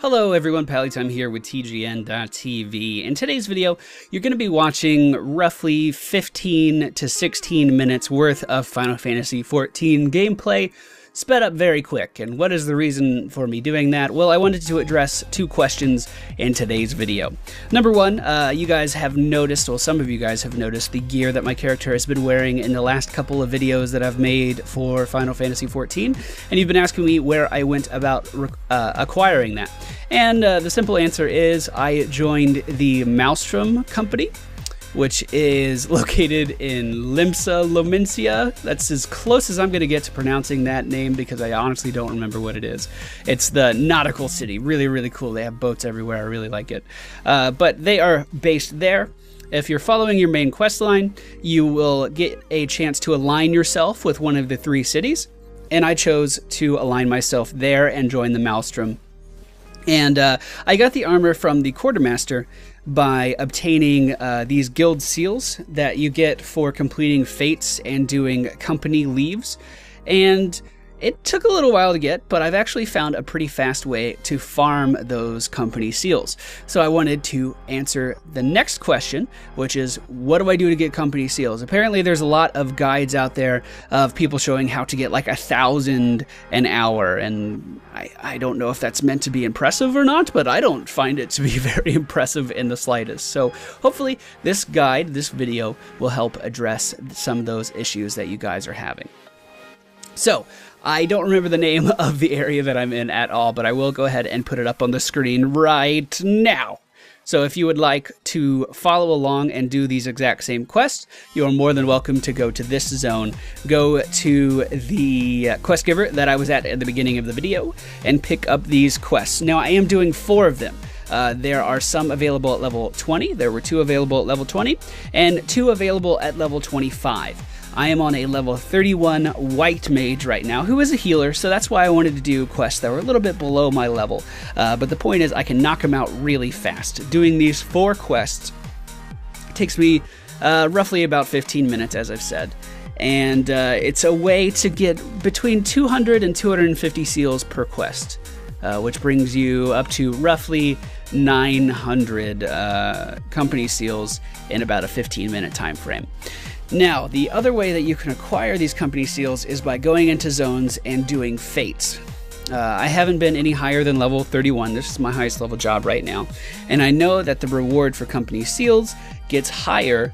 Hello everyone, Pallytime here with TGN.TV. In today's video, you're going to be watching roughly 15 to 16 minutes worth of Final Fantasy XIV gameplay, sped up very quick. And what is the reason for me doing that? Well, I wanted to address two questions in today's video. Number one, you guys have noticed, well, some of you guys have noticed the gear that my character has been wearing in the last couple of videos that I've made for Final Fantasy XIV, and you've been asking me where I went about acquiring that. And the simple answer is I joined the Maelstrom company, which is located in Lomencia. That's as close as I'm going to get to pronouncing that name because I honestly don't remember what it is. It's the nautical city. Really, really cool. They have boats everywhere. I really like it. But they are based there. If you're following your main quest line, you will get a chance to align yourself with one of the three cities. And I chose to align myself there and join the Maelstrom. And I got the armor from the quartermaster by obtaining these guild seals that you get for completing fates and doing company leaves. And it took a little while to get, but I've actually found a pretty fast way to farm those company seals. So I wanted to answer the next question, which is, what do I do to get company seals? Apparently there's a lot of guides out there of people showing how to get like 1,000 an hour, and I don't know if that's meant to be impressive or not, but I don't find it to be very impressive in the slightest. So hopefully this guide, this video, will help address some of those issues that you guys are having. So, I don't remember the name of the area that I'm in at all, but I will go ahead and put it up on the screen right now. So if you would like to follow along and do these exact same quests, you are more than welcome to go to this zone. Go to the quest giver that I was at the beginning of the video and pick up these quests. Now, I am doing 4 of them. There are some available at level 20. There were 2 available at level 20 and 2 available at level 25. I am on a level 31 white mage right now, who is a healer, so that's why I wanted to do quests that were a little bit below my level. But the point is, I can knock them out really fast. Doing these 4 quests takes me roughly about 15 minutes, as I've said. And it's a way to get between 200 and 250 seals per quest, which brings you up to roughly 900 company seals in about a 15-minute time frame. Now, the other way that you can acquire these company seals is by going into zones and doing fates. I haven't been any higher than level 31. This is my highest level job right now. And I know that the reward for company seals gets higher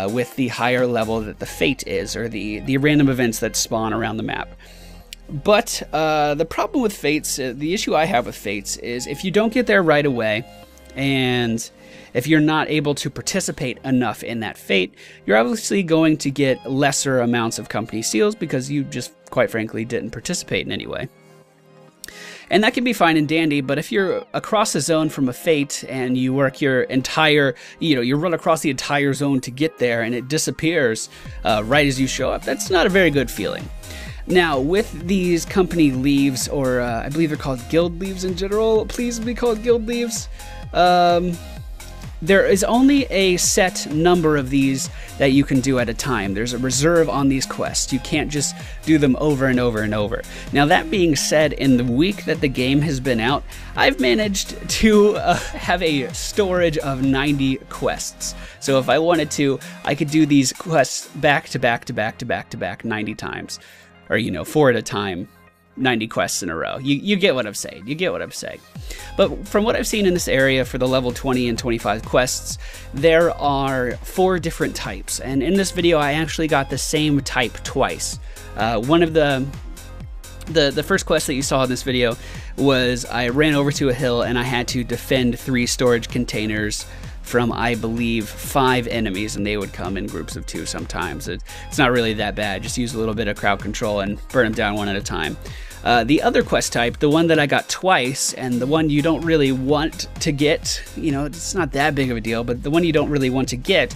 with the higher level that the fate is, or the random events that spawn around the map. But the problem with fates, the issue I have with fates is if you don't get there right away, and if you're not able to participate enough in that fate, you're obviously going to get lesser amounts of company seals because you just, quite frankly, didn't participate in any way. And that can be fine and dandy, but if you're across a zone from a fate and you work your entire, you run across the entire zone to get there and it disappears right as you show up, that's not a very good feeling. Now, with these company leaves, or I believe they're called guild leaves in general, please be called guild leaves, there is only a set number of these that you can do at a time. There's a reserve on these quests. You can't just do them over and over and over. Now, that being said, in the week that the game has been out, I've managed to have a storage of 90 quests. So if I wanted to, I could do these quests back to back to back to back to back 90 times. Or, 4 at a time. 90 quests in a row. You get what I'm saying. You get what I'm saying. But from what I've seen in this area for the level 20 and 25 quests, there are 4 different types. And in this video, I actually got the same type twice. One of the first quest that you saw in this video was I ran over to a hill and I had to defend 3 storage containers from, I believe, 5 enemies, and they would come in groups of 2 sometimes. It's not really that bad. Just use a little bit of crowd control and burn them down one at a time. The other quest type, the one that I got twice, and the one you don't really want to get, it's not that big of a deal, but the one you don't really want to get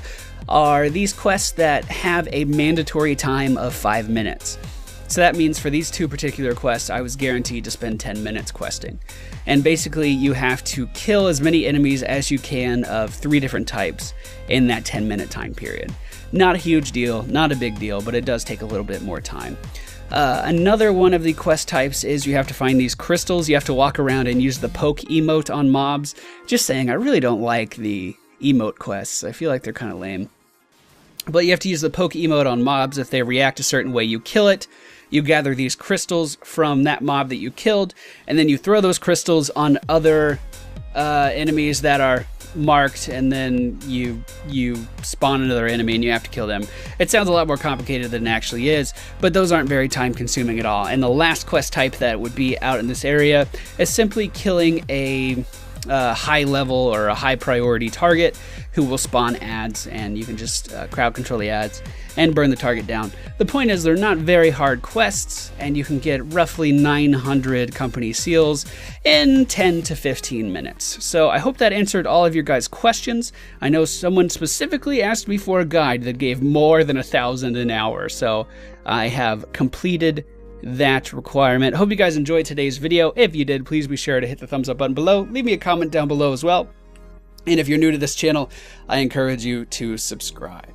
are these quests that have a mandatory time of 5 minutes. So that means for these 2 particular quests, I was guaranteed to spend 10 minutes questing. And basically, you have to kill as many enemies as you can of 3 different types in that 10-minute time period. Not a huge deal, not a big deal, but it does take a little bit more time. Another one of the quest types is you have to find these crystals. You have to walk around and use the poke emote on mobs. Just saying, I really don't like the emote quests. I feel like they're kind of lame. But you have to use the poke emote on mobs. If they react a certain way, you kill it. You gather these crystals from that mob that you killed, and then you throw those crystals on other enemies that are marked, and then you spawn another enemy and you have to kill them. It sounds a lot more complicated than it actually is, but those aren't very time consuming at all. And the last quest type that would be out in this area is simply killing a high level or a high priority target who will spawn ads, and you can just crowd control the ads and burn the target down. The point is, they're not very hard quests, and you can get roughly 900 company seals in 10 to 15 minutes. So I hope that answered all of your guys' questions. I know someone specifically asked me for a guide that gave more than 1,000 an hour, so I have completed that requirement. Hope you guys enjoyed today's video. If you did, please be sure to hit the thumbs up button below. Leave me a comment down below as well. And if you're new to this channel, I encourage you to subscribe.